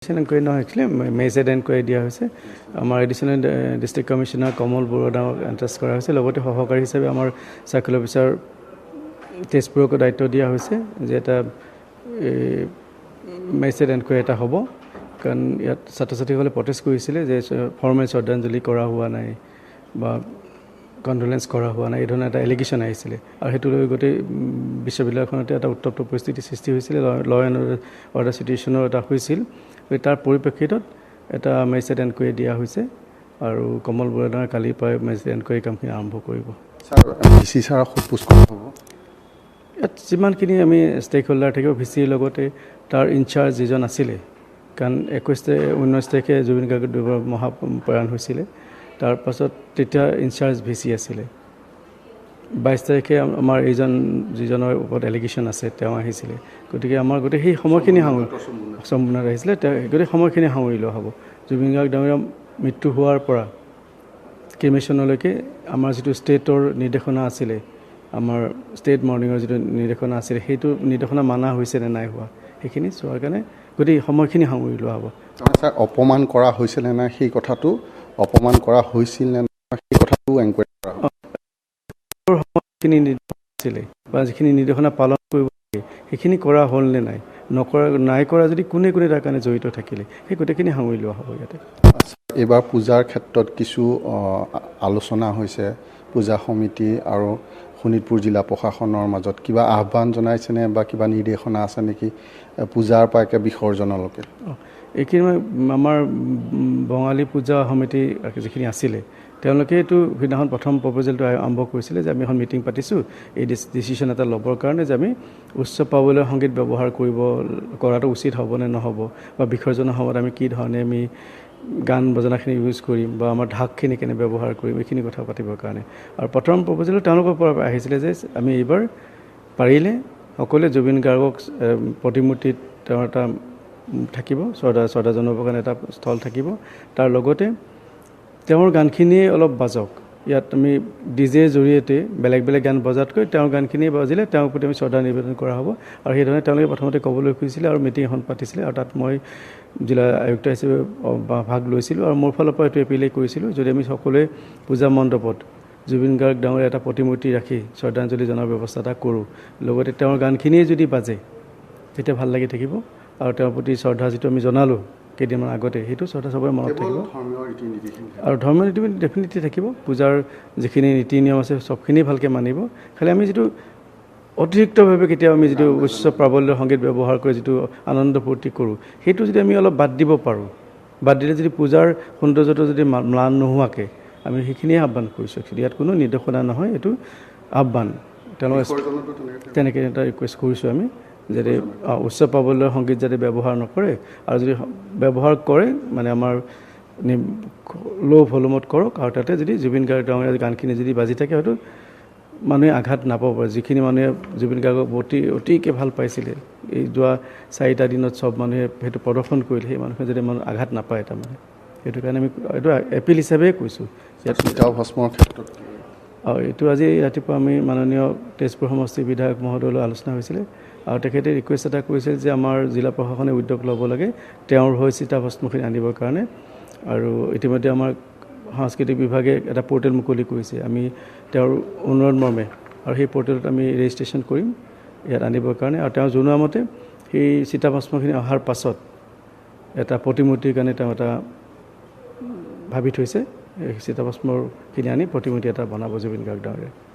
Enquiry নহয়, actually major enquiry দিয়া হৈছে। আমাৰ এডিশ্যনেল ডিষ্ট্ৰিক্ট কমিশ্যনাৰ কমল বৰুৱাক এণ্টাৰেষ্ট কৰা হৈছে। লগতে সহকাৰী হিচাপে আমাৰ চাৰ্কেল অফিচাৰ তেজপুৰকো দায়িত্ব দিয়া হৈছে যে এটা মেজৰ এনকুৱাৰী এটা হ'ব। কাৰণ ইয়াত ছাত্ৰ ছাত্ৰীসকলে প্ৰটেষ্ট কৰিছিলে যে ফৰ্মেল শ্ৰদ্ধাঞ্জলি কৰা হোৱা নাই বা কণ্ডোলেঞ্চ কৰা হোৱা নাই, এই ধৰণৰ এটা এলিগেশ্যন আহিছিলে। আৰু সেইটো লৈ গোটেই বিশ্ববিদ্যালয়খনতে এটা উত্তপ্ত পৰিস্থিতিৰ সৃষ্টি হৈছিলে, ল এণ্ড অৰ্ডাৰ চিটুৱেশ্যনৰ এটা হৈছিল। তাৰ পৰিপ্ৰেক্ষিতত এটা মেজৰ এনকুৱাৰী দিয়া হৈছে আৰু কমল বৰুৱাই কালিৰ পৰাই মেজৰ এনকুৱাৰী কামখিনি আৰম্ভ কৰিব। ইয়াত যিমানখিনি আমি ষ্টেক হোল্ডাৰ থাকিব, VC লগতে তাৰ ইনচাৰ্জ যিজন আছিলে, কাৰণ 19 তাৰিখে জুবিন গাৰ্গৰ মহাপ্ৰয়াণ হৈছিলে। তাৰপাছত তেতিয়া ইনচাৰ্জ VC আছিলে। 22 তাৰিখে আমাৰ যিজনৰ ওপৰত এলিগেশ্যন আছে তেওঁ আহিছিলে। গতিকে আমাৰ গোটেই সেই সময়খিনি সম্পূৰ্ণ আহিছিলে, গোটেই সময়খিনি সামৰি লোৱা হ'ব। জুবিন গাৰ্গ ডাঙৰীয়া মৃত্যু হোৱাৰ পৰা ক্ৰিমেশ্যনলৈকে আমাৰ যিটো ষ্টেটৰ নিৰ্দেশনা আছিলে, আমাৰ ষ্টেট মৰ্ণিঙৰ যিটো নিৰ্দেশনা আছিলে, সেইটো নিৰ্দেশনা মানা হৈছে নে নাই হোৱা, সেইখিনি চোৱাৰ কাৰণে গোটেই সময়খিনি সামৰি লোৱা হ'ব। ছাৰ, অপমান কৰা হৈছিল নে নাই সেই কথাটো, অপমান কৰা হৈছিল নে নাই সেই কথাটো এনকুৱাৰী কৰা হ'ব। সময়খিনি আছিলে বা যিখিনি নিৰ্দেশনা পালন কৰিব লাগে সেইখিনি কৰা হ'ল নে নাই, নাই কৰা যদি কোনে তাৰ কাৰণে জড়িত থাকিলে, সেই গোটেইখিনি সামৰি লোৱা হ'ব ইয়াতে। এইবাৰ পূজাৰ ক্ষেত্ৰত কিছু আলোচনা হৈছে। পূজা সমিতি আৰু শোণিতপুৰ জিলা প্ৰশাসনৰ মাজত কিবা আহ্বান জনাইছেনে বা কিবা নিৰ্দেশনা আছে নেকি পূজাৰ পৰা একে বিসৰ্জনলৈকে? এইখিনি আমাৰ বঙালী পূজা সমিতি যিখিনি আছিলে, তেওঁলোকে এইটো সিদিনাখন প্ৰথম প্ৰপ'জেলটো আৰম্ভ কৰিছিলে যে আমি এখন মিটিং পাতিছোঁ এই ডিচিশ্যন এটা ল'বৰ কাৰণে যে আমি উৎসৱ পাবলৈ সংগীত ব্যৱহাৰ কৰাটো উচিত হ'ব নে নহ'ব, বা বিসৰ্জনৰ সময়ত আমি কি ধৰণে আমি গান বজনাখিনি ইউজ কৰিম বা আমাৰ ঢাকখিনি কেনে ব্যৱহাৰ কৰিম, এইখিনি কথা পাতিবৰ কাৰণে। আৰু প্ৰথম প্ৰপ'জেলটো তেওঁলোকৰ পৰা আহিছিলে যে আমি এইবাৰ পাৰিলে সকলোৱে জুবিন গাৰ্গক প্ৰতিমূৰ্তিত তেওঁৰ এটা থাকিব, শ্ৰদ্ধা জনাবৰ কাৰণে এটা স্থল থাকিব। তাৰ লগতে তেওঁৰ গানখিনিয়ে অলপ বাজক। ইয়াত আমি ডিজেৰ জৰিয়তে বেলেগ গান বজাতকৈ তেওঁৰ গানখিনিয়ে বাজিলে তেওঁৰ প্ৰতি আমি শ্ৰদ্ধা নিবেদন কৰা হ'ব। আৰু সেইধৰণে তেওঁলোকে প্ৰথমতে ক'বলৈ খুজিছিলে আৰু মিটিং এখন পাতিছিলে। আৰু তাত মই জিলা আয়ুক্ত হিচাপে ভাগ লৈছিলোঁ আৰু মোৰ ফালৰ পৰা এইটো এপিলেই কৰিছিলোঁ, যদি আমি সকলোৱে পূজা মণ্ডপত জুবিন গাৰ্গ ডাঙৰীয়া এটা প্ৰতিমূৰ্তি ৰাখি শ্ৰদ্ধাঞ্জলি জনাৰ ব্যৱস্থা এটা কৰোঁ, লগতে তেওঁৰ গানখিনিয়ে যদি বাজে তেতিয়া ভাল লাগি থাকিব। আৰু তেওঁৰ প্ৰতি শ্ৰদ্ধা যিটো আমি জনালোঁ কেইদিনমান আগতে, সেইটো শ্ৰদ্ধা চবৰে মনত থাকিব। আৰু ধৰ্মীয় ৰীতি নীতি ডেফিনেটলি থাকিব। পূজাৰ যিখিনি নীতি নিয়ম আছে চবখিনি ভালকৈ মানিব। খালি আমি যিটো অতিৰিক্তভাৱে কেতিয়াবা আমি যিটো উচ্চ প্ৰাবল্যৰ সংগীত ব্যৱহাৰ কৰি যিটো আনন্দ ফূৰ্তি কৰোঁ, সেইটো যদি আমি অলপ বাদ দিব পাৰোঁ, বাদ দিলে যদি পূজাৰ সৌন্দৰ্যটো যদি ম্লান নোহোৱাকৈ, আমি সেইখিনিয়ে আহ্বান কৰিছোঁ। ইয়াত কোনো নিৰ্দেশনা নহয়, এইটো আহ্বান। তেওঁলোকে তেনেকৈ এটা ৰিকুৱেষ্ট কৰিছোঁ আমি, যাতে উচ্চ প্ৰাবল্যৰ সংগীত যাতে ব্যৱহাৰ নকৰে, আৰু যদি ব্যৱহাৰ কৰে মানে আমাৰ ল' ভলিউমত কৰক। আৰু তাতে যদি জুবিন গাৰ্গ ডাঙৰীয়া গানখিনি যদি বাজি থাকে, হয়তো মানুহে আঘাত নাপাব পাৰে। যিখিনি মানুহে জুবিন গাৰ্গক অতিকৈ ভাল পাইছিলে, এই যোৱা 4টা দিনত চব মানুহে সেইটো প্ৰদৰ্শন কৰিলে, সেই মানুহে যদি আঘাত নাপায় তাৰমানে, সেইটো কাৰণে আমি এইটো এপিল হিচাপেই কৈছোঁ। ভস্মৰ ক্ষেত্ৰত এইটো আজি ৰাতিপুৱা আমি মাননীয় তেজপুৰ সমষ্টিৰ বিধায়ক মহোদয়লৈ আলোচনা হৈছিলে, আৰু তেখেতে ৰিকুৱেষ্ট এটা কৰিছিল যে আমাৰ জিলা প্ৰশাসনে উদ্যোগ ল'ব লাগে তেওঁৰ হৈ চিতাভস্মখিনি আনিবৰ কাৰণে। আৰু ইতিমধ্যে আমাৰ সাংস্কৃতিক বিভাগে এটা পৰ্টেল মুকলি কৰিছে, আমি তেওঁৰ অনুৰোধ মৰ্মে, আৰু সেই পৰ্টেলত আমি ৰেজিষ্ট্ৰেশ্যন কৰিম ইয়াত আনিবৰ কাৰণে। আৰু তেওঁ জনোৱা মতে সেই চিতাভস্মখিনি অহাৰ পাছত এটা প্ৰতিমূৰ্তিৰ কাৰণে তেওঁ এটা ভাবি থৈছে, চিতাভস্মৰখিনি আনি প্ৰতিমূৰ্তি এটা বনাব জুবিন গাৰ্গ ডাঙৰীয়া।